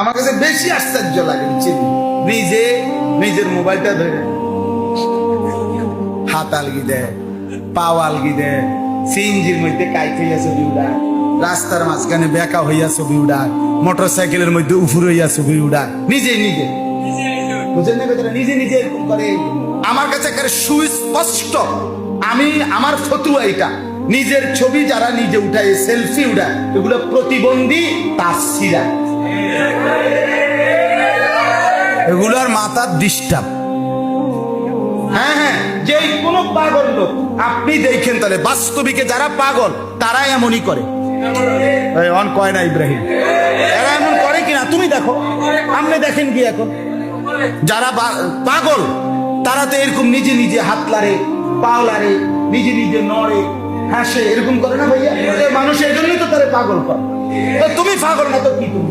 আমার কাছে বেশি আশ্চর্য লাগে, নিজে নিজের মোবাইলটা ধরে হাত আলগি দেয়, পাও আলগি দেয়, সিএনজির মধ্যে কাই খাইয়া ছবি উড়ায়, রাস্তার মাঝখানে বেকা হইয়া ছবি উড়ায়, মোটর সাইকেলের মধ্যে উফুর হইয়া ছবি উড়ায়, নিজে নিজে বুঝেন না কথাটা? নিজে নিজে এরকম করে। আমার কাছে একেবারে সুস্পষ্ট, আমি আমার ফতুয়া এটা, নিজের ছবি যারা নিজে উঠায়, সেলফি উঠায়, এগুলো প্রতিবন্ধী তাসসিরা, এগুলোর মাথার ডিস্টার্ব। হ্যাঁ হ্যাঁ, যে কোনো পাগল লোক আপনি দেখেন, তাহলে বাস্তবিকে যারা পাগল তারা এমনই করে। অন কয় না ইব্রাহিম, এরা এমন করে কিনা তুমি দেখো, আপনি দেখেন কি এখন যারা পাগল তারা তো এরকম নিজে নিজে হাত লাড়ে, পাও লাড়ে, নিজে নিজে নড়ে, হাসে, এরকম করে না ভাইয়া? মানুষ এই জন্যই তো তারা পাগল করে। তুমি পাগল না তো কি তুমি?